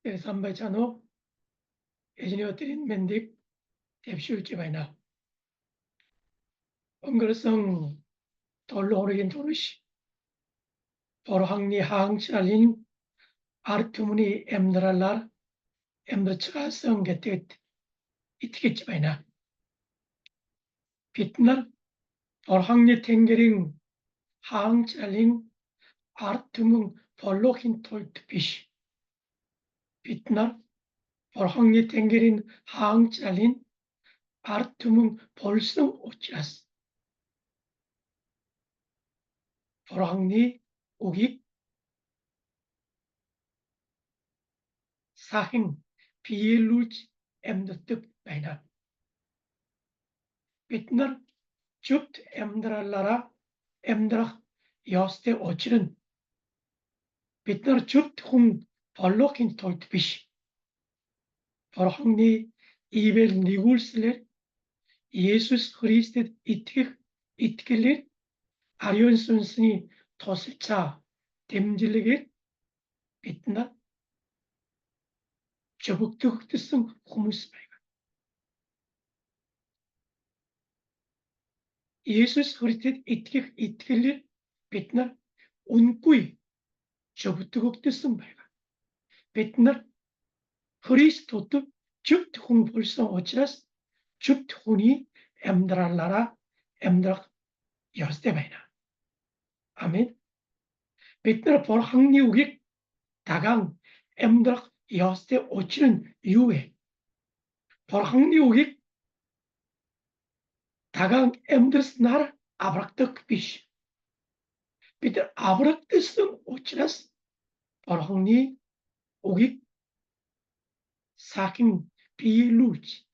sambaca no 예전에 mendik tepsiulci bayna. 엉글성 돌로오르긴 도르시. 보로항리 하항치랄린 아르투무니 엠드랄라 엠드츠가 성게뜻 이티겠지 bayna. 빛날 보로항리 탱게링 하항치랄린 아르투문 볼로킨 톨트피시. 빛날 보로항리 탱게린 하항치랄린 아르투문 볼성 오치라스. 보로항리 우기 사행 비엘루지 엠드뜻 bayna. 빛날 주트 엠드랄라라 엠드락 여스테 오치른 빛날 주트 홍 벌로킨 톨트피시. 보로항리 이벨 니굴슬레 예수스 그리스트 이트길레 아리온 순순이 토슬차 댐질레게 빛날 저북득득성 후무스바이가 예수스 그리스트 이트길레 빛날 운꾸이 저북득득성 바이가 빛날 그리스도트 주트 홍 볼성 오치라스 주트 홍이 엠드랄라라 엠드락 여스테 바이나. 아멘. 빛날 보로항리 우기 다강 엠드락 여스테 오치는 이후에 보로항리 우기 다강 엠드스 나라 아브락득 비시. 빛날 아브락득성 오치라스 보로항리 우기 사킹 비루지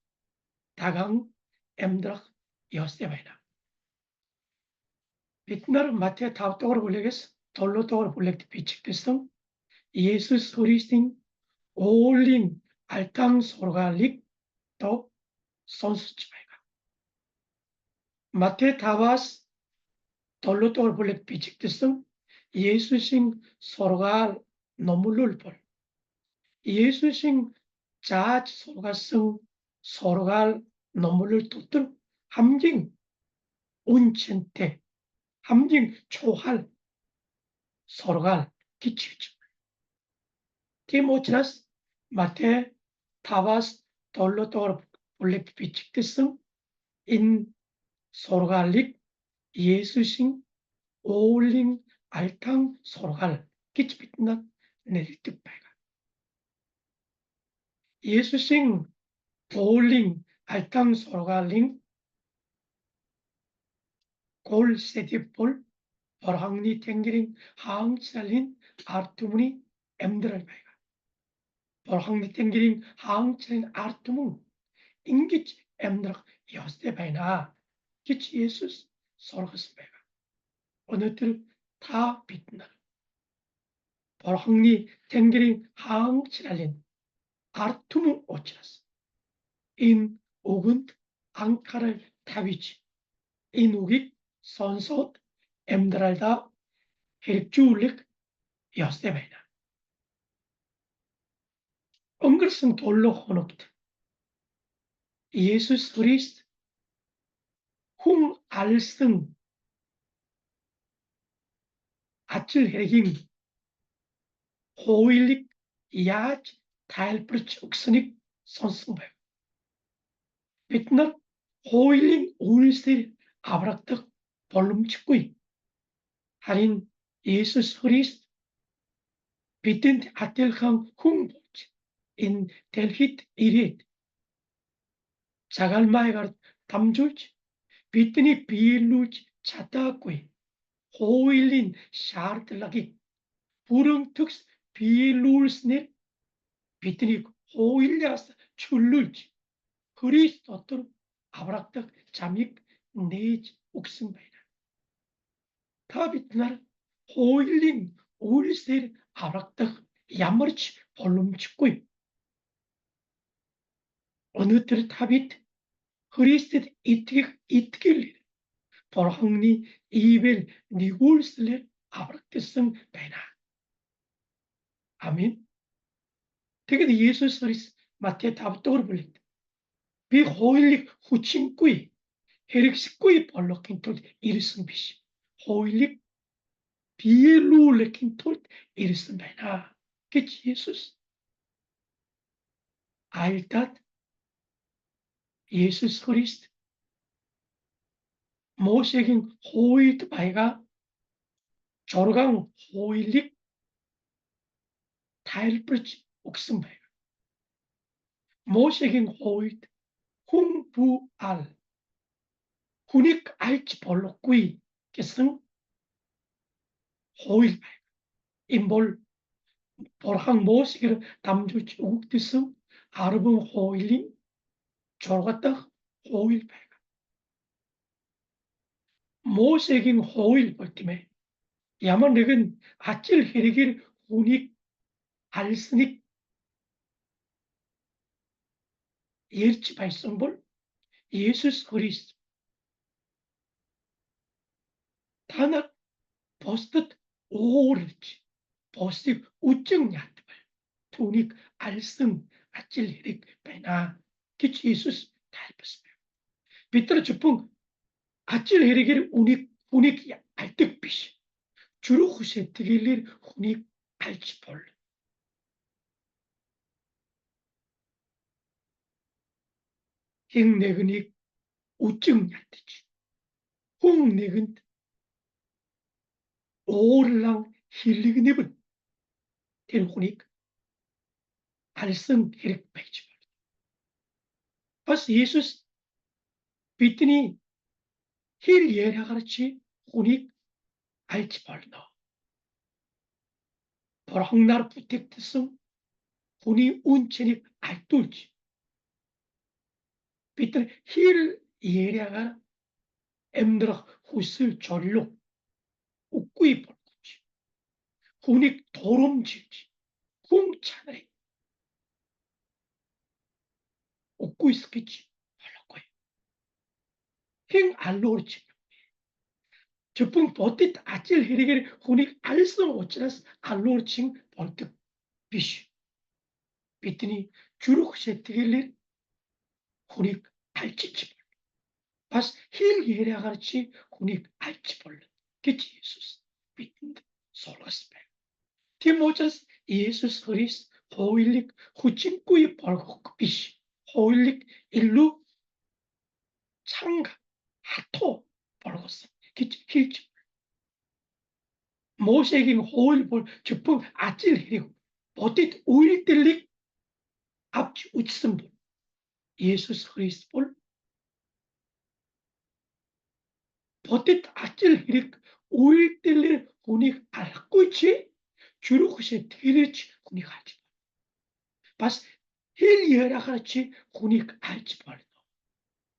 다강 엠드락 여스테 바이나. 빛날 마태 타우떡으로 불리겠어. 돌로떡으로 불리겠다 비칙됐어. 예수 그리스도인 올린 알탕 소로갈릭 또 선수치바이가 마태 타바스 돌로떡으로 불리겠다 비칙됐어. 예수신 소로갈 노물룰 볼 예수신 자치 소로갈성 소로갈 노물룰 뚜뚫 함징 운천태 함징 초할 소로갈 기치죠. 티모치라스 마테 타바스 돌로떡으로 불리겠다 비칙됐어. 인 소로갈릭 예수신 오울링 알탕 소로갈 기치빛나 내리뜻바이가 예수신 오울링 알탕 소로갈링 골 세디볼 보로항리 탱기링 하항치랄린 아르투문이 엠드랄바이가 보로항리 탱기링 하항치랄린 아르투문 인기치 엠드락 여스테바이나 기치 예수스 소로가스바이가 어느들 다 빛나 보로항리 탱기링 하항치랄린 아르투문 오치라스 인 옥은 앙카를 타위치 인 옥이 선소 엠드랄다 헬주울릭 여스테바이나 엉글성 돌로 호노트 예수스 그리스도 홍 알승 아칠 헤긴 호일릭 야지 타일프르치 옥스닉 선승바이 빛날 호일링 울스틸 아브락득 볼룸 축구이 하린 예수스 그리스도 빛은 아텔강 홍보치 인 델히트 이릿 자갈마이가 담줄지 빛이 비일루지 차다꾸이 호일린 샤르틀라기 부릉특스 비일루스네 빛이 호일리아스 출룰지 그리스도토로 아브락득 잠익 네지 옥승바이나 다 빛날 호일린 울셀 아브락득 야머치 볼룸 축구이 어느 때 타빗 그리스도 이트길 보로항리 이벨 니굴슬레 아브락득성 바이나. 아멘. тэгээд Есүс Христ Матай 5 дугаар бүлэгт би хуулийг хүчингүй хэрэгсэхгүй болгохын тулд ирсэн биш. Хуулийг биелүүлэхийн тулд ирсэн байна гэж Есүс айлдаад Есүс Христ Мосегийн хуульд байгаа 6 хуулийг тайлбарж өгсөн байна. Мосегийн хуульд хүн бүү ал хүнийг алж болохгүй гэсэн хууль байна. Энэ бол Бурхан Мосегээр дамжуулж өгөгдсөн 10 хуулийн 6 дахь хууль байна. Мосегийн хууль бол тийм ээ. Ямар нэгэн ажил хэрэгээр хүнийг алсныг ярьж байсан бол Есүс Христ та нар бусдад уурж бусдыг үжин ядбай түүнийг алсан ажил хэрэг байна гэж Есүс тайлбарсан байна. Бид нар зөвхөн ажил хэрэгээр хүнийг алдаг биш. Зүрх сэтгэлээр хүнийг алж болно. Хэн нэгнийг үжин ядаж хүн нэгэнд уурлан хилэгнэвэн тэр хүнийг алсан хэрэг байж байна. Бас Есүс бидний хэр яриагаар чи хүнийг алж болно. Бурханаар бүтээгдсэн хүний үн цэнийг алдуулж бид нар хэр яриагаар амьдрах хүсэл зорилго үгүй болгож хүнийг турамжилж хүн чанарыг үгүйсгэж болохгүй. Хэн алуурч зөвхөн бодит ажил хэрэгээр хүнийг алсан учраас алуурчин болдог биш. Бидний зүрх сэтгэлээр хүнийг алжиж болно. Бас хэл яриагаар чи хүнийг алж болно гэж Есүс бидэнд суулгасан байна. Тийм учраас Есүс Христ хуулийг хүчингүй болгох биш. Хуулийг илүү чанга хатуу болгосон гэж хэлж байна. Мосегийн хууль бол зөвхөн ажил хэрэг бодит үйлдэлийг авч үзсэн бол Есүс Христ бол бодит ажил хэрэг үйлдэлээр хүнийг алахгүй чи зүрх сэтгэлж хүнийг алж болно. Бас хэл яриагаар чи хүнийг алж болно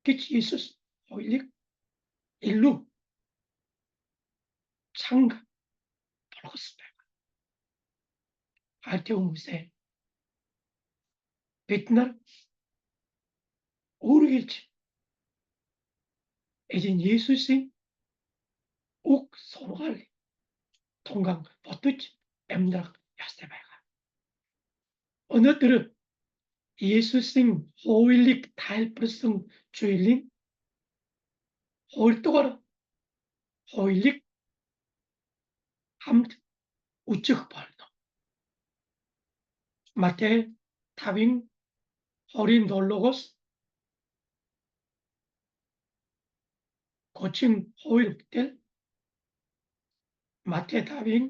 гэж Есүс хуулийг илүү чанга болгосон байна. Хайртай хүмүүсээ бид нар үргэлж эзэн Есүсийн үг сургаалыг тунган бодож амьдрах ёстой байгаа. Өнөөдөр Есүсийн хуулийг тайлбарсан зүйлийн 2-р хуулийг хамт үзэх болно. Матай 5-ын 27-оос 32 бүтэл Матай 5-ын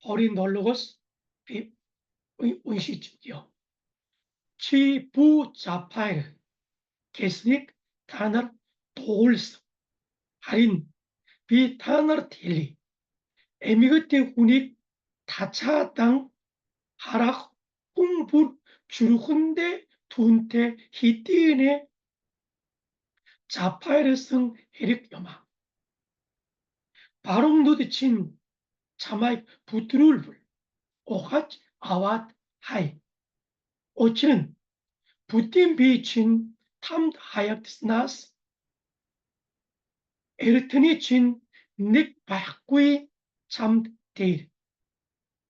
27-оос уншиж요. чи бүү запайр гэснийг та нар дуулсан. Харин би та нарт хэлье. Эмэгтэй хүнийг тацаадан харах хүн бүр зүрхэндээ түүнтэй хэдийнэ запайрсан хэрэг юмаа. баруун нүд чинь чамайг бүдрүүлбэл ухаж аваад хай. Учир нь бүдийн бие чинь тамд хаягдсанаас эртний чинь нэг байхгүй чамд дээр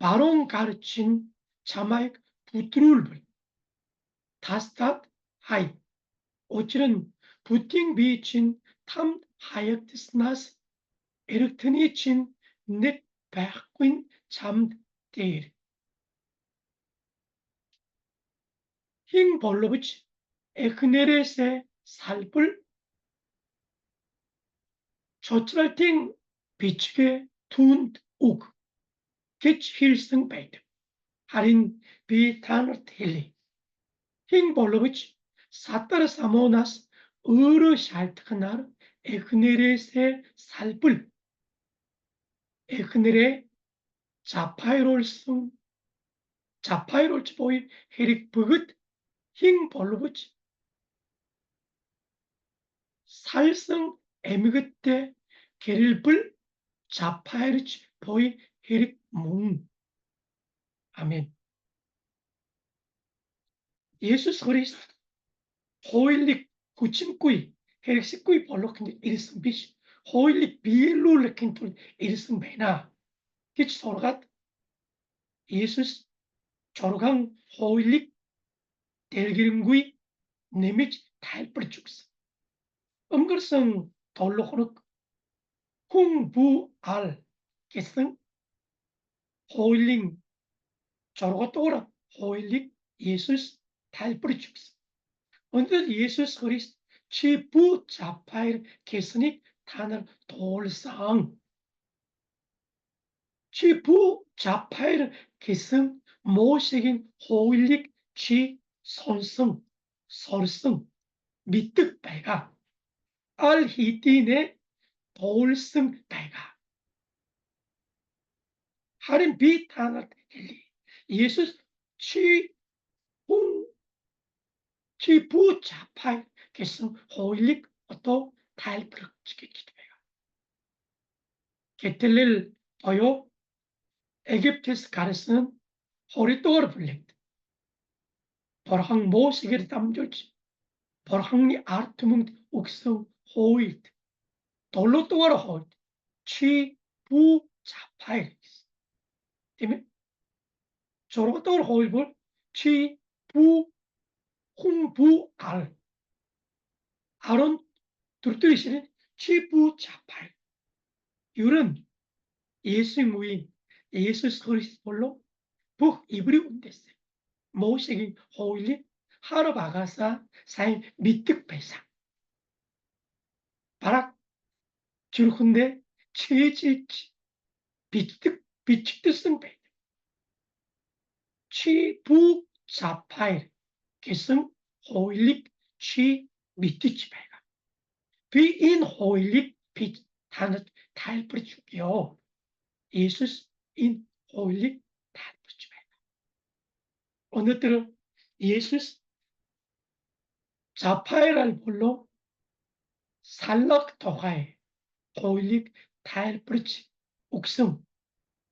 바론 가르친 자마익 부트룰블 다스tat 하이 오치는 부팅 비친 탐 하이트스나스 에르트니 친넷 백윈 잠데일 힝 벌로브치 에크네레세 살불 저츠랄팅 비치게 툰 욱 기치 힐승 베이드 하린 비타너 텔리 힝 벌로브치 사타르 사모나스 으르 샬트크나르 에크네레세 살불 에크네레 자파이롤승 자파이롤츠 보이 헤릭 버긋 힝 벌로브치 살성 에미그테 게릴불 자파이르츠 보이 헤릭 몽 아멘. 예수스 그리스도 호일릭 구침꾸이 헤릭 식구이 벌로킨데 일승 비시 호일릭 비엘룰레킨툴 일승 베나 기치 소르갓 예수스 조르강 호일릭 델기름구이 네미치 탈불축스 음글성 돌로호르 쿵부알 개성 호일링 저러고 또라 호일릭 예수스 탈불축스 언뜻 예수스 그리스도 치부 자파일 개선이 단을 돌상 치부 자파일 개성 모색인 호일릭 치 손성 설성 미뜩 배가 알히틴의 돌승 배가 하린 비탄을 힐리 예수 치부 치부 자파일 개성 호일릭 어또 탈프럭 지키기도 배가 게틀릴 어요 에깁테스 가르스는 호리또어를 불린다. 버항 모시게를 담졸지 버항리 아르투뭉 옥성 호일드 돌로 또어를 호일드 치부 자파일스 때문에 저러고 또어를 호일볼 치부 홍부 알은 둘둘이시는 치부 자파일 이런 예수 무인 예수 그리스도로 북 이브리 운데스 모시긴 호일리 하루 바가사 사인 미뜩 배상 바락 줄훈데 치지치 비치뜻승 배 치부 자파일 개성 호일릭 치 미티치 배가 비인 호일릭 비 단어 탈불이 죽여 예수스 인 호일릭 탈불이 배가 어느 때는 예수스 자파일을 불러 살럭 도가에 호일릭 탈불이 옥성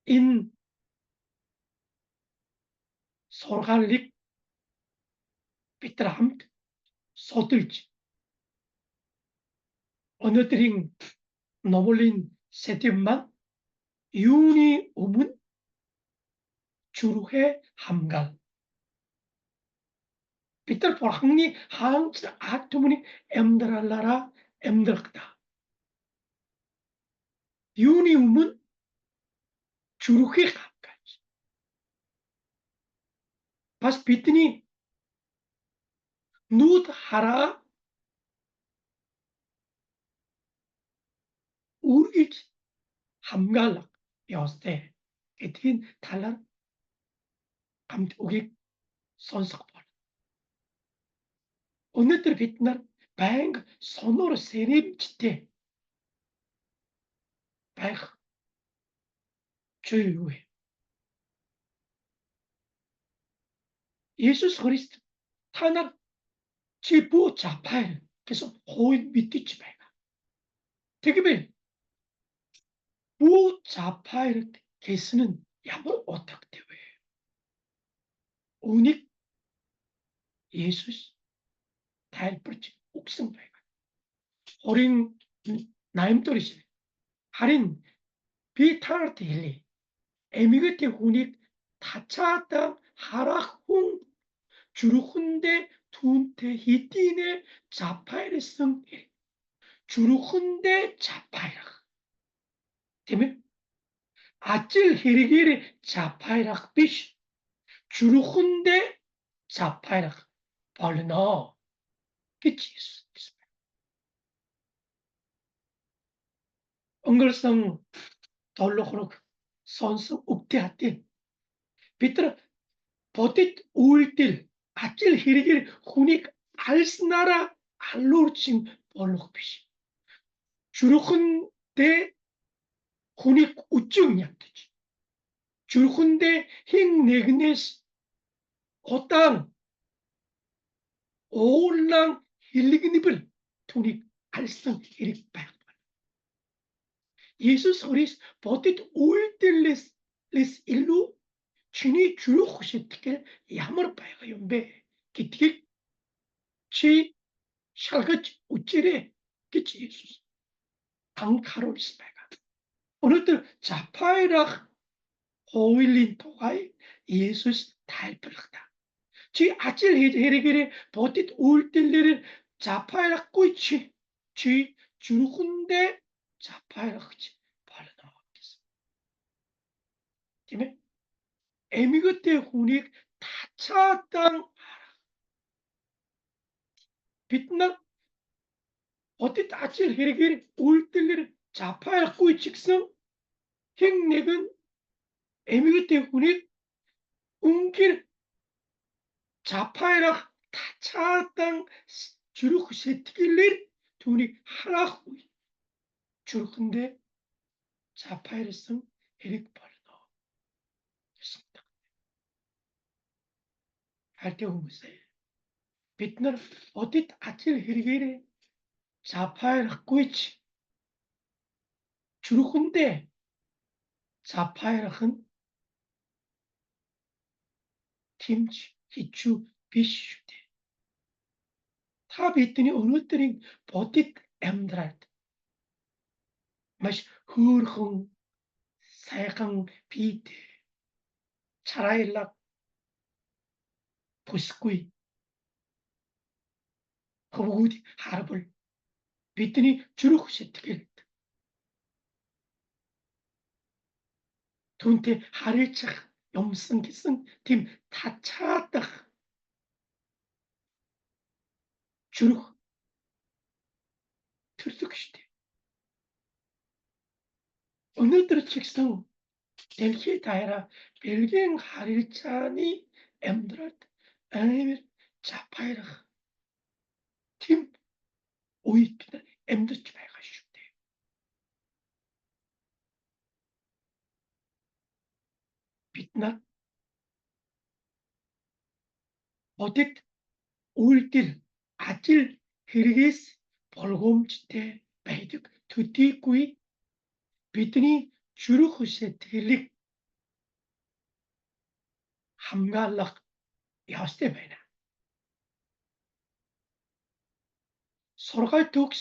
인 소갈릭 비트라함 소들지 어느 때린 노블린 세팀만 유니 우문 주루해 함갈 비틀 포항니 항치 아투문이 엠드랄라라 엠드락다 유니 우문 주루해 함갈 pas 비트니 누드 하라 우르기 함갈락 여스테 에틴 달라 감오기 선석벌 어느 때 비트날 뱅 손으로 세립치테 뱅 주유해 예수 그리스도 타나 지부 자파일 그래서 호인 밑뒤치 배가 되게 부 자파일 개수는 야물 어떻게 되왜 오닉 예수 달불지 옥성 배가 어린 나임돌이시네 하린 비타르트 힐리 에미그티 후닉 다차당 하락홍 주르훈데 둔테 히티네 자파이르성 주르훈데 자파이라 되면 아찔 히리기리 자파이락 비시 주르훈데 자파이락 벌너 끼치스 엉글성 덜로호록 선수 욱대하때 비트라 버tit 우일딜 아찔 히리길 후닉 알스나라 알로르칭 벌록비시 주르훈데 후닉 우증약되지 주르훈데 힝네그네스 어땅 오랑 힐리그니블 투닉 알성 히릭 박 예수 소리스 버tit 우일딜 레스 일루 чиний 주룩 шитгэл ямар байгаа юм бэ гэдгийг чи шалгаж үзээрэй гэж Есүс анхааруулсан байгаа. Өнөөдөр Запаирах хуулийн тухай Есүс тайлбарлахдаа чи ажил хэрэгээрээ бодит үйлдэлээр Запаирахгүй чи зүрхэндээ Запаирахж болно гэсэн. Тийм ээ? эмигтэй хүнийг тацаадан бид нар бодит ажил хэрэгээр үйлдэлээр запаахгүй ч гэсэн хэн нэгэн эмигтэй хүнийг үнгээр запаирах тацаадан зүрх сэтгэлээр түүнийг харахгүй зүрхэндээ запаирсан хэрэг болно гэсэн. хайртай хүмүүсээ бид нар бодит ажил хэрэгээр запаирахгүй ч зүрхэндээ запаирах нь тэмж хичүү биш шүү дээ. Та бидний өнөөдрийн бодит амьдралд маш хөөрхөн сайхан бид чарайлаг бүсгүй хөвгүүд харбал бидний зүрх сэтгэл түүнтэй харилцах юмсан гэсэн тийм тацаадах зүрх төрдөг штеп. Өнөөдөр ч гэсэн дэлхийд даяараа Бэлгийн харилцааны амьдралд амар запаирах тийм үед бид амьдарч байгаа шүү дээ. Бид нар бодит үйлдэл ажил хэрэгээс болгоомжтой байдаг төдийгүй бидний зүрх сэтгэлийг хамгаалах ёстой байна. Сургай төгс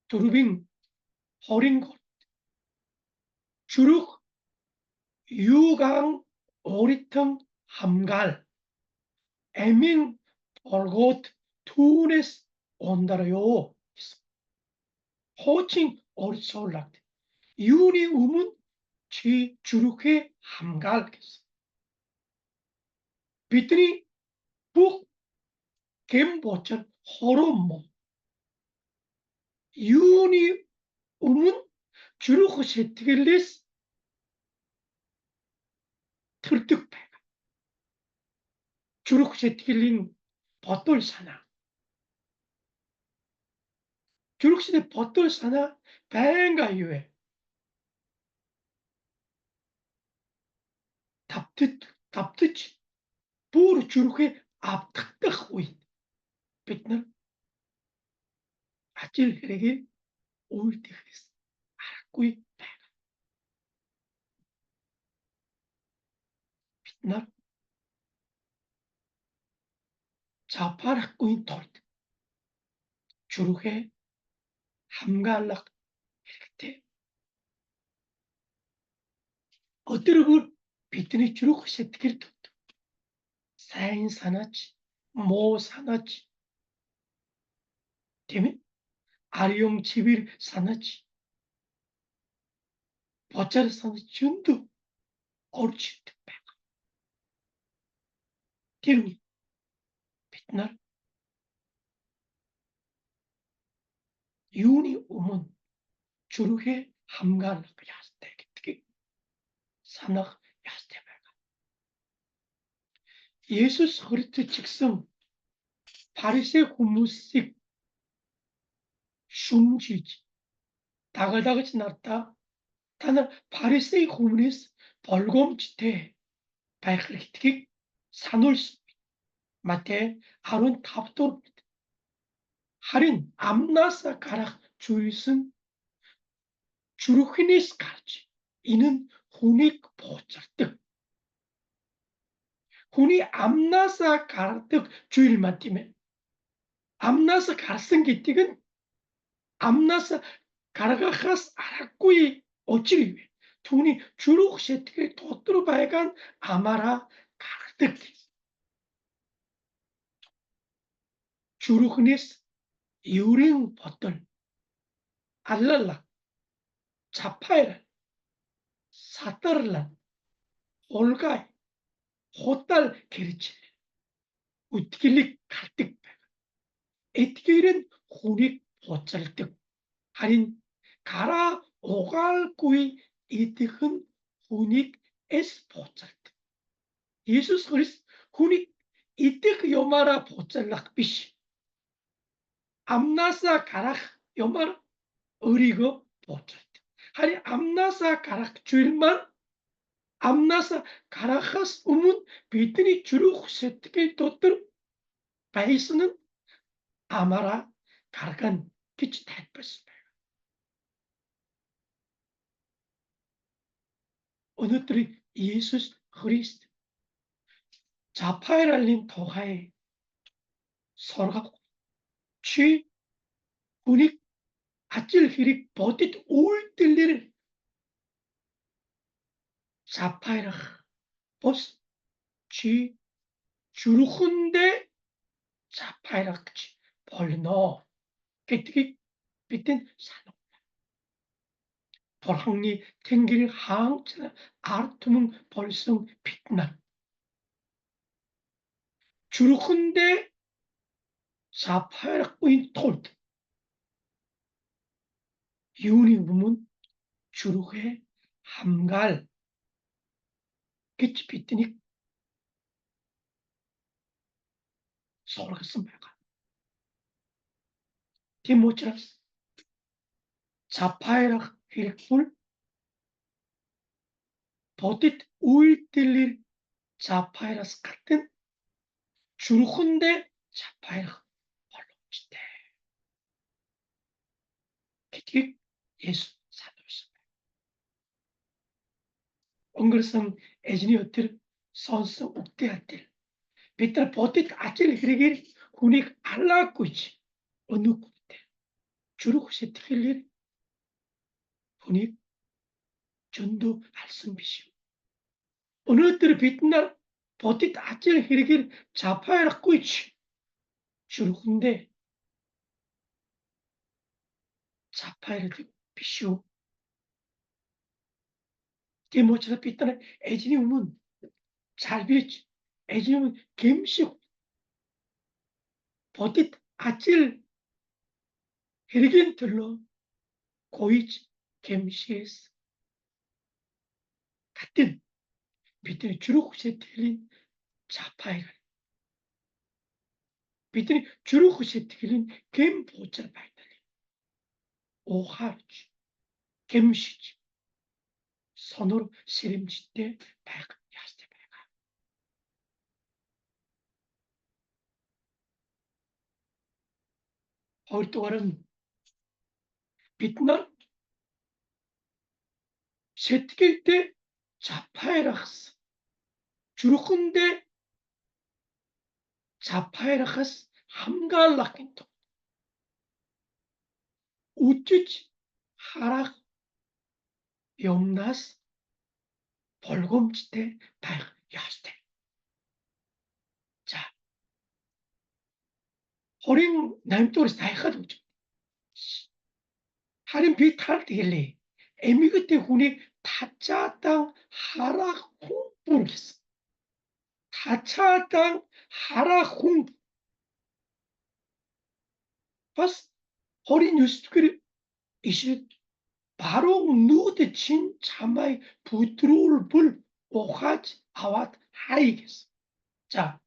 4-ийн 20 зүрх юугаан өөритөө хамгаал амин болгоод түүнээс ондарё гэсэн. Хуучин орчууллагд юуны өмнө чи зүрхээ хамгаал гэсэн. Бидний бүх гэм бочор хором юуны өмнө зүрх сэтгэлээс төрдөг байна. зүрх сэтгэлийн бодол санаа. зүрх сэтгэл бодол санаа байнга юу вэ? Давтаж бүр зүрхээ авдагдах үед бид нар ажил хэрэгээ үйлдэхээс аргагүй байна. Бид нар запаарахгүй тулд зүрхээ хамгаалах хэрэгтэй. Өдөргөр бидний зүрх сэтгэл тот сайн санаач, муу санаач, тийм ээ? Ариун цэвэр санаач, божар санаач зөндөө орж ирдэг байна. Тэр үе бид нар юуны өмнө зүрхээ хамгаалах яастай гэдгийг санах яастай байна. Есүс Христос ч гэсэн фарисей хүмүүсийг шүмжиж дагалдагч нартаа та нар фарисей хүмүүнээс болгоомжтой байх хэрэгтгийг сануулсан. Матай 15 дугаар харин амнаасаа гарах зүйлс нь зүрхнээс гарч энэ нь хүнийг буцардаг. Хүний амнаасаа гардаг зүйл маань тийм ээ. Амнаасаа гарсан гэдэг нь амнаасаа гаргахаас аргагүй учир юу вэ? Түүний зүрх сэтгэл дотор байгаа нь амаараа гаргадаг. зүрхнээс еврейн бодол, аллалаа, цапайра, сатарлаа, улгай, худал гэрж үтгэлийг гардаг байна. Эдгээр нь хүнийг буцалдаг. Харин гараа угаалгүй идэх нь хүнийг эс буцалдаг. Иесус Христ хүнийг идэх юмараа буцалгах биш. Амнаасаа гарах юмар өөрийгөө буцалдаг. Харин амнаасаа гарах зүйл маань амнаасаа гарахаас өмнө бидний зүрх сэтгэл дотор байсан нь амаараа гаргана гэж тайлбарсан байна. Өнөөдөр Иесус Христ Запайралын тухай сургах чи хүнийг ажил хэрэг бодит үйлдэлээр запайрах бус чи зүрхэндээ запайрах гэж болно гэдгийг бидэнд сануулна. Бурханы Тэнгэрийн хаанч ард түмэн болсон бид нар зүрхэндээ запайрахгүй тулд юуны өмнө зүрхээ хамгаал гэж бидний сургасан байгаа. Тийм учраас запайрах хэрэггүй бодит үйлдэлээр запайраас гадна зүрхэндээ запайрах боломжтой гэдгийг Есүс сануулсан байна. Өнгөрсөн эзний өдөр сонсон үгтэй адил бид нар бодит ажил хэрэгээр хүнийг алаагүйч өнөөгтэй зүрх сэтгэлээр хүнийг зөндөө алсан биш. Өнөөдөр бид нар бодит ажил хэрэгээр запайрахгүйч зүрхэндээ запайрдаг биш үү? Тийм учраас бид нар эзний өмнө залбирч эзний өмнө гэмших бодит ажил хэрэгийн төлөө гуйж гэмшээс гадна бидний зүрх сэтгэлийн запайрал бидний зүрх сэтгэлийн гэм буузар байдлыг ухаарч гэмшиж сонор сэрэмжтэй байх яастай байгаа. Хоёрдугаар нь бид нар сэтгэлдээ запайрахс зүрхэндээ запайрахас хамгаалах гэдэг. Үжиж харах юмнаас 볼곰지대 다이가 야스테. 자, 호링 남쪽에서 다이가 도죠. 하림 비탈 때길래 에미 그때 훈이 타짜 땅 하락 홍보르겠어. 타짜 땅 하락 홍보. 버스 호리 뉴스그리 이실 바로 누드 친 참아이 부드러울 불 오하지 아왓 하이겠어. 자,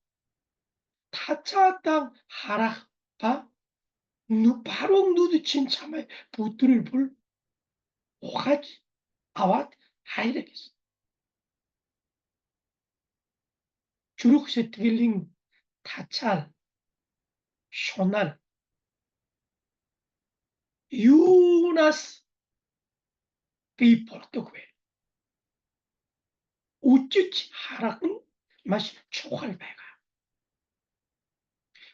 타짜 땅 하락 바 바로 누드 친 참아이 부드러울 불 오하지 아왓 하이겠어. 주룩 세트길링 타찰 쇼날 유나스 비폴토그웨 우쭈치 하락은 마시 초할배가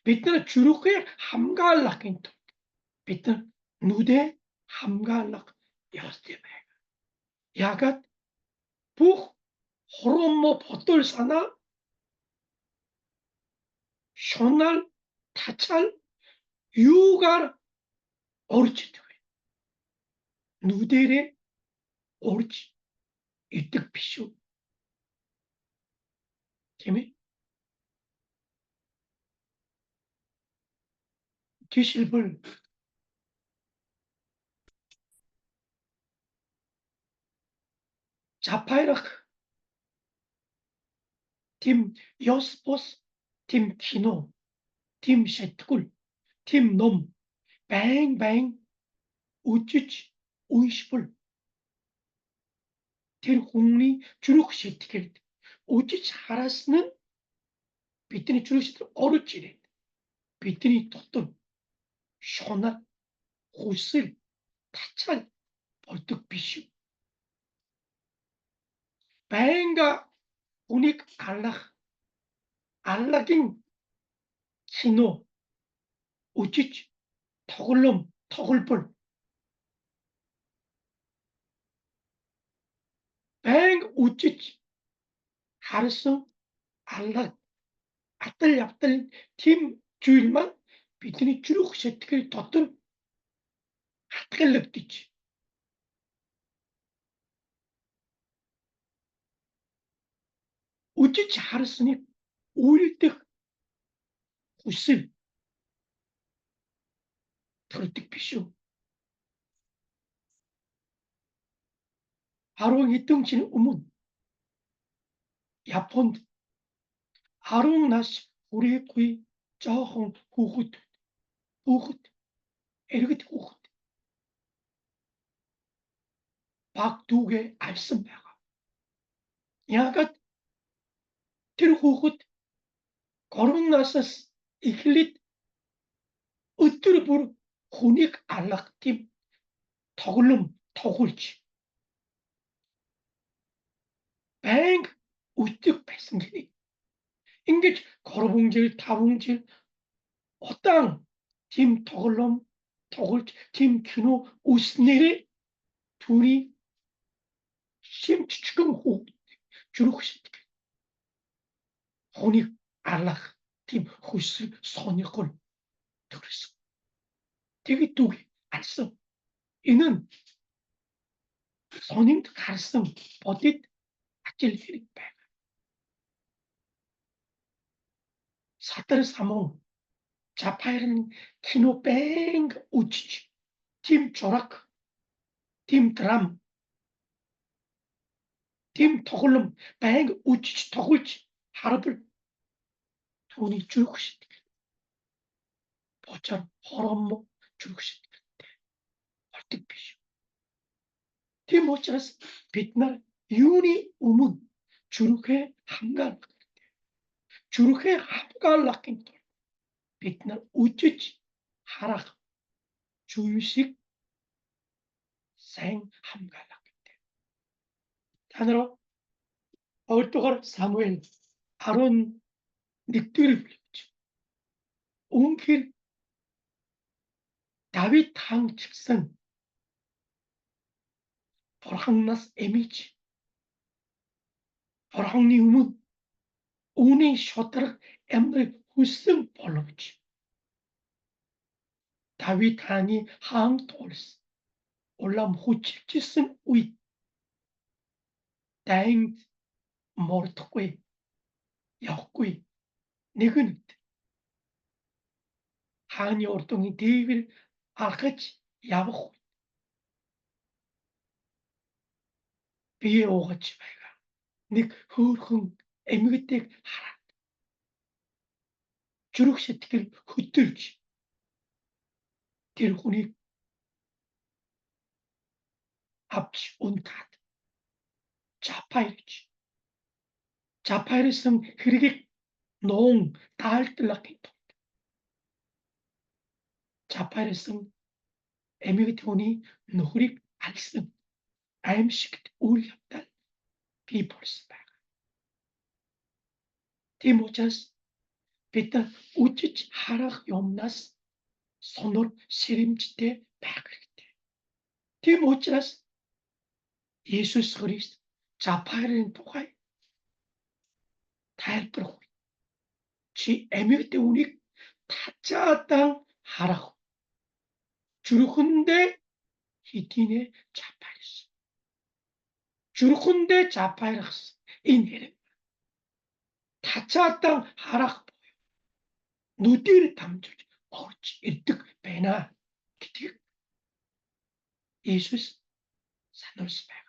비트는 주룩에 함가알락인토 비트는 누대 함가알락 여스테배가 야갓 북 호르모 보돌사나 쇼날 타찰 유갈 오르치트웨 누데레 오르치 이득 피쇼 재미 기실불 자파이락 팀 여스포스 팀 키노 팀 셰트굴 팀 놈 뱅뱅 우쭈치 우이시불 딜홍리 주룩 셰트겔 우쭈치 하라스는 비트니 주룩 셰트 어르치레 비트니 토돈 쇼나 호슬 타찰 벌떡 비슈 뱅가 우닉 알라긴 키노 우찌치 터글놈 터글벌 뱅 우찌치 하르성 알락 아떨 팀 주일만 비트니 주룩 셰트겔 덧던 핫갈럭디치 우찌치 하르스니 오일득 후슬 털득 비슈 아롱이 덩치는 우문 야폰 아롱 나시 우리 구이 저홍 후훗 에르그티 후훗 박두개 알선배가 야가 Тэр хүүхэд горон насаас эхлээд өдөр бүр хүнийг алгах тийм тоглоом тоглож байнга үлдэх байсан гинэ. Ингэж 3 жил 5 жил удаан тийм тоглоом тоглож тийм кино үзснээрээ түүний шимччгэн хүүхд зүрх шидэх. Хүнийг алгах тийм хүсэл сонирхол төрсөн. Тэгээд түүг алсан. Энэ нь сонинт гарсан бодит ажил хэрэг байна. Садар самун Жапайрын кино бэнг үзэж, тийм зураг, тийм драм, тийм тоглоом бэнг үзэж тоглож харбал түүний зүрх сэтгэл. Бочор хороммо зүрх сэтгэлтэй болдог биш. Тийм учраас бид нар юуны өмнө зүрхээ хамгаалах хэрэгтэй. Зүрхээ хамгаалахын тулд бид нар үзэж харах зүйлсийг сайн хамгаалах гэдэг. Та нар 2-р Самуэль 11-р бүлэгч. Үнэхээр Давид хаан ч гэсэн Бурханаас эмээж Бурханы өмнө үүний шударга амьдрыг хүссэн боловч Давид хааны хаан туулсан улам хүчилжсэн үед дайнд мордохгүй явахгүй нэгэнт хааны урдын дээвэр алхаж явах бие уугаж байгаа нэг хөөрхөн эмэгтэйг хараад зүрх сэтгэл хөдөлж тэр хүнийг авч унтаад жапайрсан хэргийг нуун даалдлахын тулд жапайрсан эмэгтэйний нөхрийг алсан аимшигт үйл явдал бий болсон байна. Тийм учраас бид үжиж харах юмнаас сонор сэрэмжтэй байх хэрэгтэй. Тийм учраас Есүс Христ жапайрын тухай тайлбарлах. Чи эмэгтэй үнийг тачаадан харах. Зүрхэндээ хэдийнэ жапайрсан. Зүрхэндээ жапайрсан энэ хэрэг тачаадан харах буюу нүдээр дамжиж орж ирдэг байна гэдгийг Есүс сануулсан байна.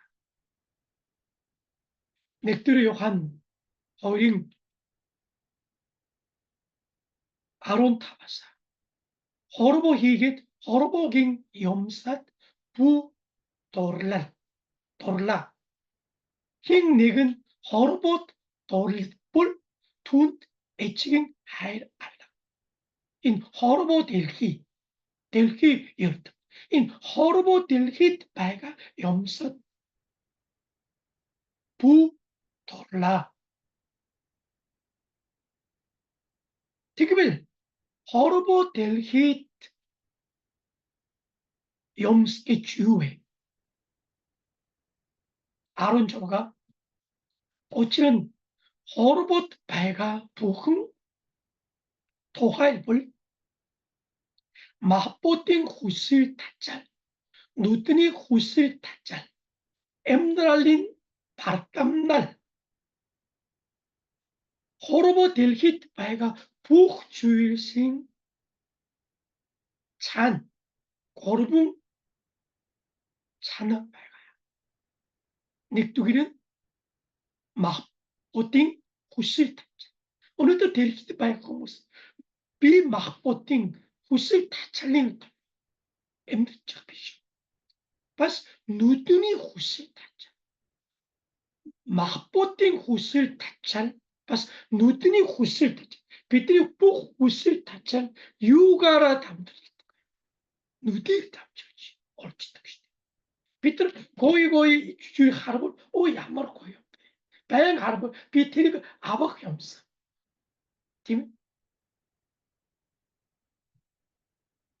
Нэгдүгээр Иохан 2:15-аас хорвоо хийгээд хорвоогийн юмсад бүү дурлаа. Хин нэгэн хорвоод дурлбал түнд эцгийн хайр алга. Энэ хорвоо дэлхий эрд. Энэ хорвоо дэлхийд байгаа юмсад бүү дурлаа. Тэгвэл хорвоо дэлхийд юмс гэж юу вэ? 16-га учир нь хорвоод байгаа бүхэн тухайлбал махбодын хүсэл тачаал, нүдний хүсэл тачаал, амьдралын бардамнал хорвоо дэлхийд байгаа бүх зүйлсийн цаана гурван санаа байгаа. Нэгдүгээр нь махбодын хүсэл тачаал. Өнөөдөр дэлхийд байгаа хүмүүс би махбодын хүсэл тачаалын амьдарч байгаа биш. Бас нүдний хүсэл тачаал. Махбодын хүсэл тачаал бас нүдний хүсэл тачаал. Бидний бүх хүсэл тачаал юугаараа дамждаг? Нүдээр дамжиж орждог шүү дээ. Бид нар гоё зүйл харвал ямар гоё юм бэ? Баян харвал би тэрийг авах юмсан. Тийм ээ.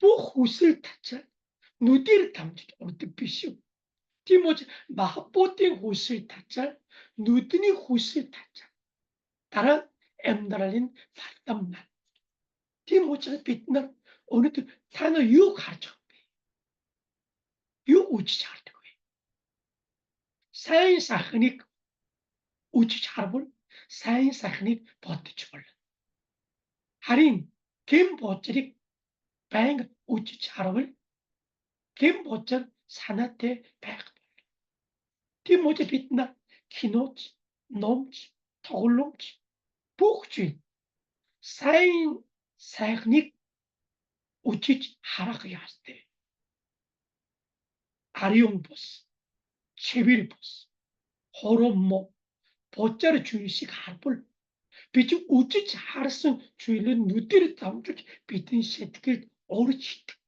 Бүх хүсэл тачаал нүдээр дамжиж ордог биш үү? Тийм учраас махбодын хүсэл тачаал, нүдний хүсэл тачаал дараа амьдралын бардамнал. Тийм учраас бид нар өнөөдөр та нар юуг харж байгаа бэ? Юуг үзэж хардаг вэ? Сайн сайхныг үзэж харвал сайн сайхныг бодож болно. Харин гэм божрыг байнга үзэж харвал гэм божир санаатай байх. Тийм учраас бид нар киноч, номч, тоглоомч бүх зүйл сайн сайхныг үзэж харах ёстой. Ариун бус, чивэр бус, хороммо, божар зүйлсийг харвал бид үзэж харсан зүйлийг нүдээр дамжуулж бидний сэтгэлд орж идэг.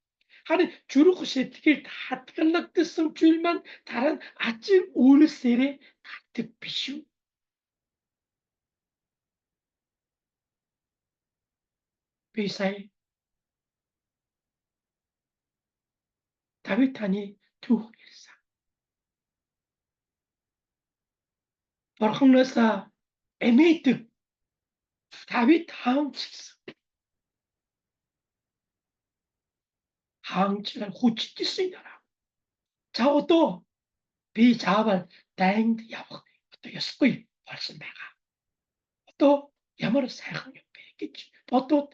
Харин зүрх сэтгэлд хадгалагдсан зүйл маань дараа нь ачиг үйлсээрээ татдаг биш үү? Би сая Давид хааны түүх ярьсан. бурханаас эмээдэг Давид хаан ч гэсэн хаанчлал хүчтэйсэн дараа. За одоо би заавал дайнд явах одоо ёсгүй болсон байгаа. Одоо ямар сайхан юм бэ гэж бодоод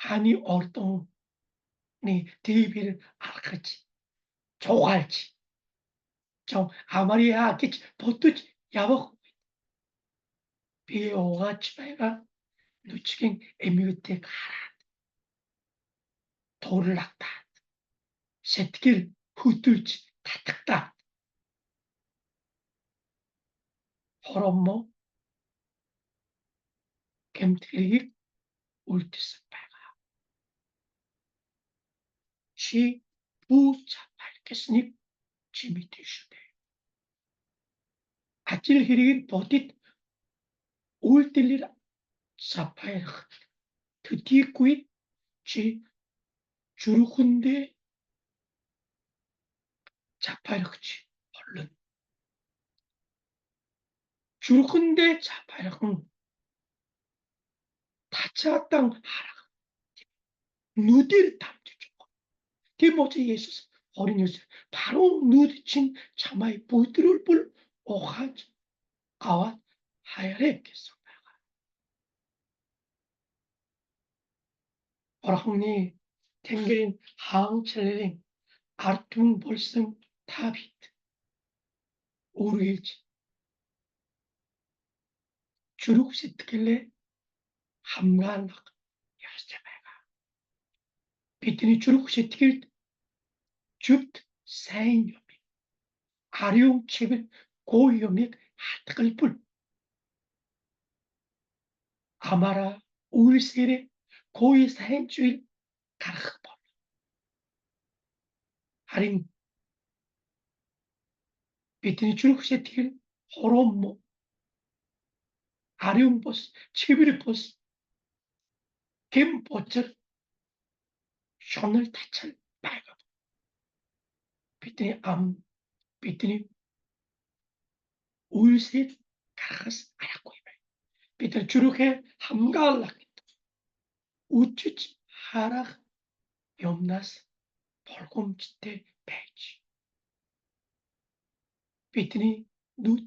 хааны ордоны тээвэр алхаж цугаалж чам амарья гэж бодож явах би угааж байгаа нүчгийн эмгэтэг хараад туурлагдаад сэтгэл хөдөлж татагдаад хоромоо гэмт хэргийг үлдсэн байгаа. Чи бүү чапай гэснийг чи мэдэн шүү дээ. Ажил хэргийг бодит үйлдэлээр сапайрах төдийгүй чи зүрхэндээ чапайрахч болно. Зүрхэндээ чапайрхан тачаадан харах нүдээр дамжиж байгаа. Тийм учраас Есүс орон Есүс баруун нүд чинь чамайг бүдрүүлбэл ухааж аваад хайраа гэсэн байгаа. Бурханы Тэнгэрийн хаанчлалын ард түмэн болсон та бид үргэлж зүрх сэтгэлээ хамгаалах ёстой байгаа. Бидний зүрх сэтгэлд зүвд сайн юм, ариун чиглэл гоо юмыг хатгалбал амаараа үйлсээрээ гоо сайн зүйл гарах болно. Харин бидний зүрх сэтгэл хором ариун бус чивэр бус гэм бочор шонол тачал байгаа. Бидний ам бидний үйлсээр гарахаас аргагүй байна. Бид нар зүрхээ хамгаалах үжиж харах юмнаас болгоомжтой байж бидний нүд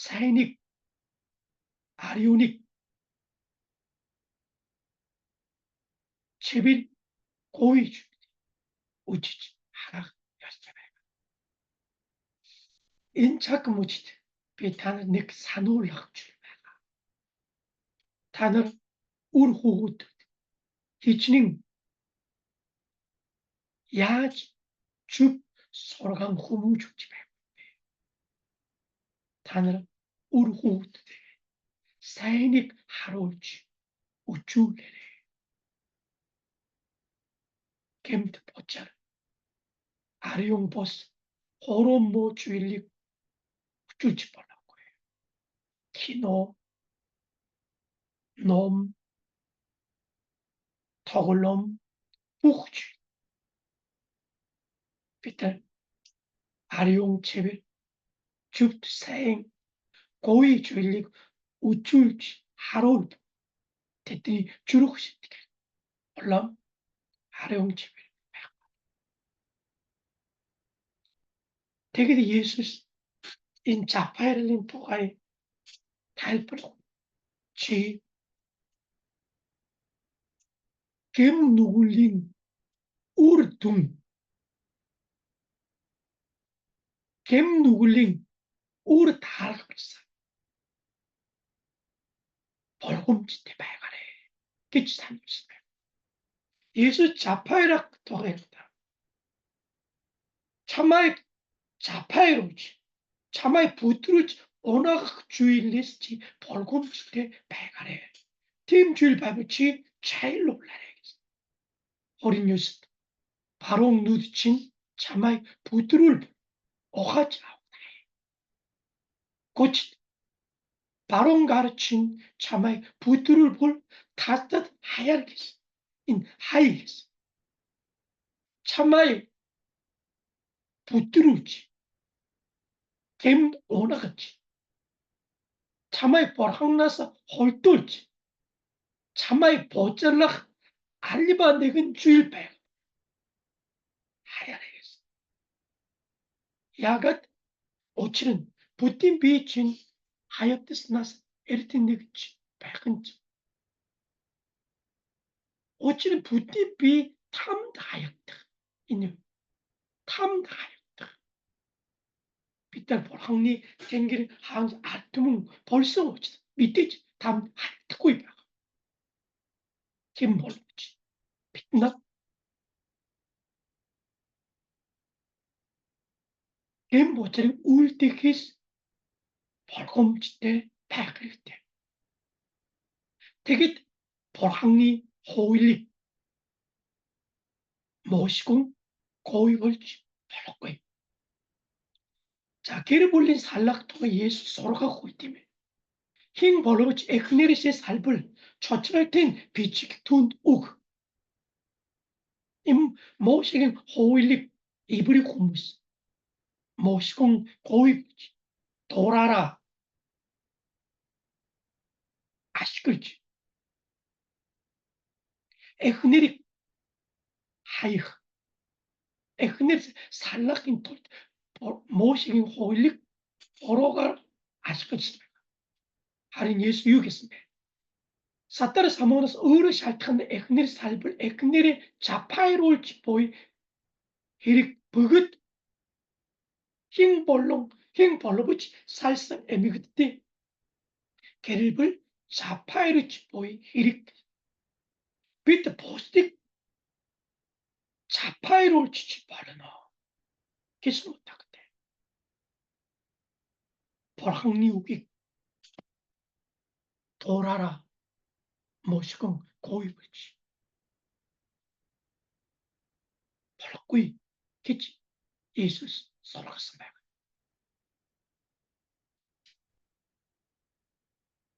сайныг ариуныг чивэр гойж үжиж харах ёстой байна. Энэ цаг мөчид би танад нэг сануулгах зүйл байна. Та нар үр хүүхэд хичнээн яаж зүв сургаан хүмүүжүүлж байна вэ? Та нар үр хүүхэдтэй сайныг харуулж өчүүлээрэй. Гэмт бочор ариун бус хором муу зүйлийг өчүүлж болохгүй. Кино, ном, тоглоом бүх бид ариун чивэр зүвд сайн гоё зүйлийг өчүүлж харуул тэдний зүрх сэтгэл болон ариун чивэр байх. Тэгэд Есүс энэ чапайрлын тухай тайлбарлав. Чи гэм нүглийн үр дүн гэм нүглийн үр таалбарсан болгоомжтой байгаарэ гэж сануулсан байна. Есүс чапайрах тухайда чамайг чапайруулж чамайг бүдрүүлж унаах зүйлээс чи болгоомжтой байгаарэ. Тийм зүйл байвал чи чайлуулаарэ гэсэн. Орон Есүс баруун нүд чинь чамайг бүдрүүл ухааж авах. Гоч баруун гар чинь чамайг бүдрүүлбэл тасдад хаяар гэсэн. Энэ хай гэсэн. Чамайг бүдрүүлж 겜 오나같이 참아이 벌학나서 헐돌지 참아이 보잘락 알리바 내근 주일배 하야레겠어 야갓 오치는 부틴 비친 하얗듯 나서 에르틴 내그치 백은치 오치는 부틴 비탐 하얗다 이는 탐 하얗다 비탈 벌학니 쟁기를 항 아트문 벌써 오치 밑에지 담 하얗고 이봐 김벌지 빛나 겜보처럼 울때기스 벌검지 때 백일 때 되게 벌학니 호일리 모시공 고입을지 벌었고요. 자, 걔를 볼린 살락토가 예수 서로가 고이때문에 흰 벌어붙이 에크네리스의 살불 처치할 땐 비치기 둔 우그 임 모시경 호일리 이불이 고무스 모시공 고입지 돌아라 아시글지 에크네리 하이흐 에크네리스 살락인 돌 모시경 호일리 보러가 아시글지 하린 예수 유겠습니다. 사따르 사모노스 어르 샬탄 에크네리 살불 에크네리 자파이롤 지보이 히릭 버긋 힝벌로부치 살상 에미그때 게릴불 자파이르 지보이 히릭 비트 포스틱 자파이롤 지지발르노 기스 못하겠대 벌학리우기 돌아라 모시공 고이불지 벌락구이 기치 예수스 소라갔습니다.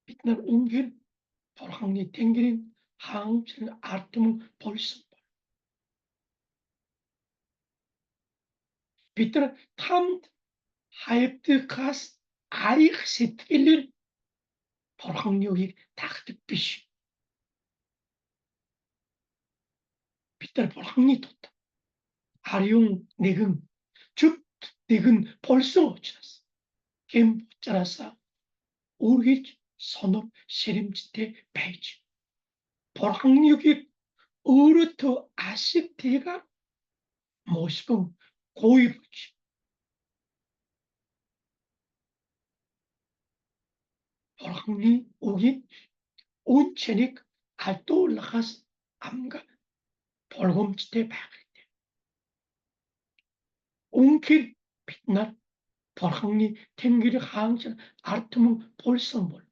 빛날 옮길 벌학리 땡기린 항칠 아트문 벌써 빛날 탐 하이프트 카스 아이х сэтгэлээр Бурханыг тагтдаг биш. Бид нар Бурханы тут ариун нэгэн чөт нэгэн болсон учраас гэм учраас үргэлж сонор ширэмжтэй байж Бурханыг өөрөөтөө ашиг тийга мошгон гуйвч Бурханы үгийг үнчнийг алдуулахаас амга болгоомжтой байх хэрэгтэй. Үнхээр бид нар Бурханы Тэнгэр хаанч ард түмэн булсан бол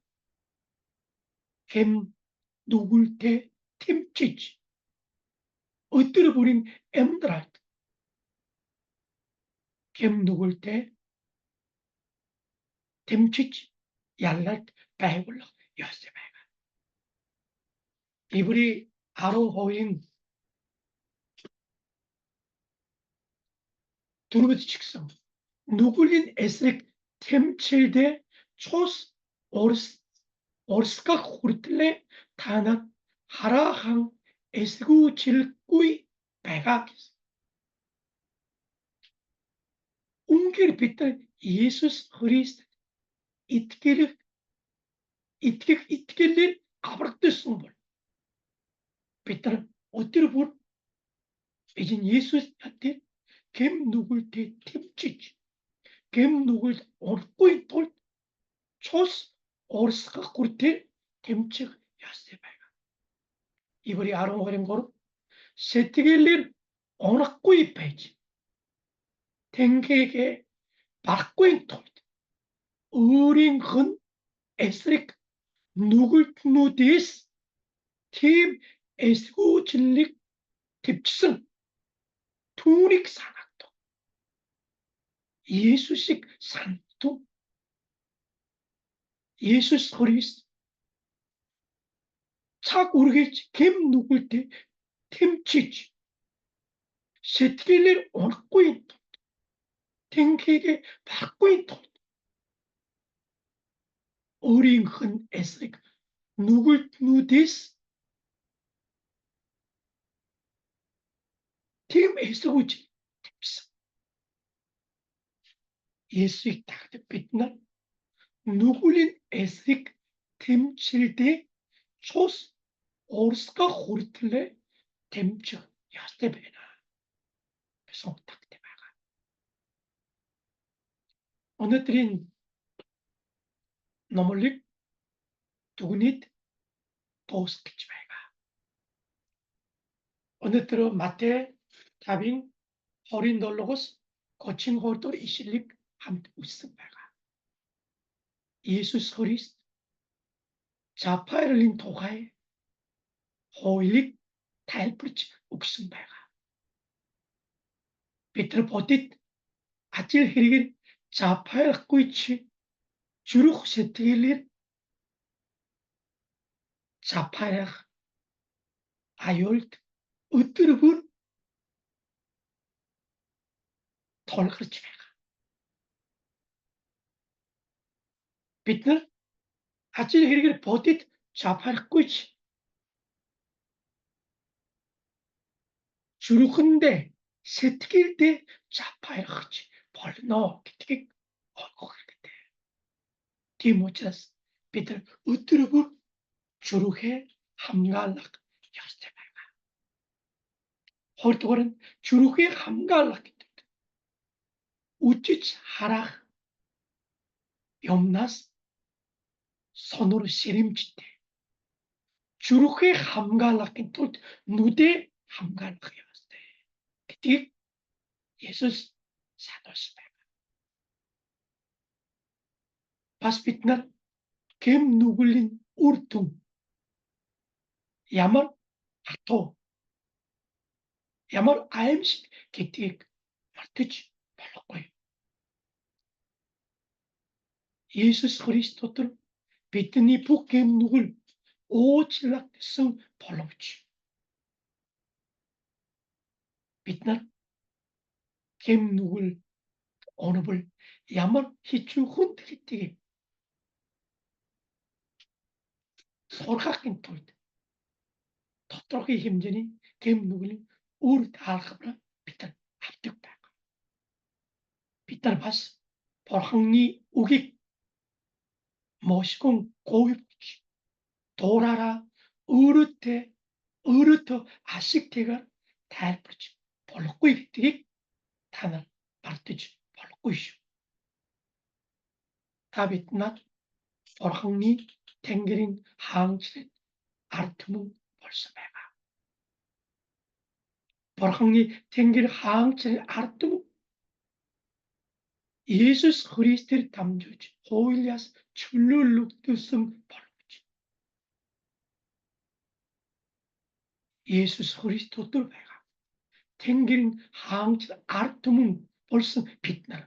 хэм нүгэлтэй тэмчиж өдөр бүрийн амьдралд хэм нүгэлтэй тэмчиж яллаад байгуулах ёстой байна. Ибри 12-ын 4-д ч гэсэн нүглийн эсрэг тэмцэлдээ цус урсгах хүртлээр та нар хараахан эсгүүцэлгүй байгаа гэсэн. Үнгээр бид нар Есүс Христ итгэх итгэлээр аврагдсан бол бид нар өдөр бүр эзэн Есүс ятэр гэм нүгэлтэй тэмчиж гэм нүгэл урахгүй тулд цус урсгах хүртэл тэмцэх ёстой байна. Ибри 12-ын 3 сэтгэлээр унахгүй байж Тэнгэгээ барахгүй тулд өөрийнх нь эсрэг нүгэлтнүүдээс тийм эсгүүцлийг төвчсөн түүнийг санагдав. Есүсийг санагдав. Есүс Христ цаг үргэлж гэм нүгэлтэй тэмчиж сэтгэлээр унахгүй тулд Тэнгэгээ барахгүй тулд өөрийнх нь эсрэг нүгэлтнүүдээс тийм эсэргүүж тавьсан. Есүсийг дагдаг бид нар нүглийн эсрэг тэмцэлдээ цус уурсгах хүртлээр тэмцэх ёстой байна гэсэн утгатай байгаа. Өнөөдрийн номлыг дүгнэд дуусгаж байгаа. Өнөөдөр Матай 5-ын 27-оос 32 дугаар ишлэлийг хамт үзсэн байгаа. Иесус Христ Запаирлын тухай хуулийг тайлбарж өгсөн байгаа. Бид нар бодит ажил хэрэгээр запаирахгүй чи зүрх сэтгэлээр запаирах аюулд өдөр бүр тулгарч байгаа. Бид нар ажил хэрэгээр бодит запаирахгүй ч зүрхэндээ сэтгэлдээ запаирахч болно гэдгийг ойлгох хэрэгтэй. Тийм учраас бид нар өдөр бүр зүрхээ хамгаалах ёстой байгаа. Хоёрдугаар нь зүрхээ хамгаалах гэдэг. Үжиж харах юмнаас сонор сэрэмжтэй. Зүрхээ хамгаалахын тулд нүдээ хамгаалах ёстой гэдгийг Есүс сануулсан байна. Бас бид нар гэм нүглийн үр дүн ямар хатуу, ямар аимшиг гэдгийг мартаж болохгүй. Иесус Христ дотор бидний бүх гэм нүгэл уучлагдсан боловч бид нар гэм нүгэл онобл ямар хичүү хүнд гэдгийг сурахын тулд тодорхой хэмжээний гэм нүглийн үр даалгавраа бид нар авдаг байна. Бид нар бас Бурханы үгийг мошгон говьж дуураараа өөрөөтөө ашигтэйгээр тайлбарч болохгүй гэдгийг та нар мартаж болохгүй шүү. Та бид нар Бурханы Тэнгэрийн хаанчлалд ард түмэн болсон байгаа. Бурханы Тэнгэр хаанчлалын ард түмэн Иесус Христээр дамжуулж хуулиас чөлөөлөгдсөн боловч Иесус Христ дотор байгаа Тэнгэрийн хаанчлал ард түмэн болсон бид нар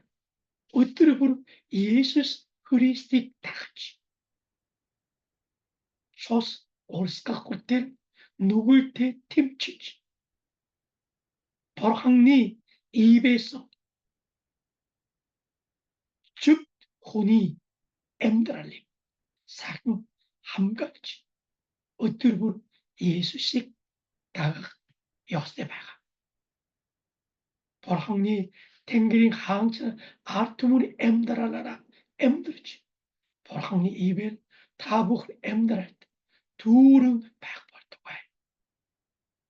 өдөр бүр Иесус Христийг дагж цус уурсгах хүртэл нүгэлтэй тэмчиж Бурханы ивээс чөт хүний амьдралыг сахин хамгаалж өдөр бүр Иесусыг дагах ёстой байгаа. Бурханы Тэнгэрийн хаанчлал ард түмний амьдралаараа амьдрч Бурханы ивээр та бүхэн амьдралд дүүрэн байх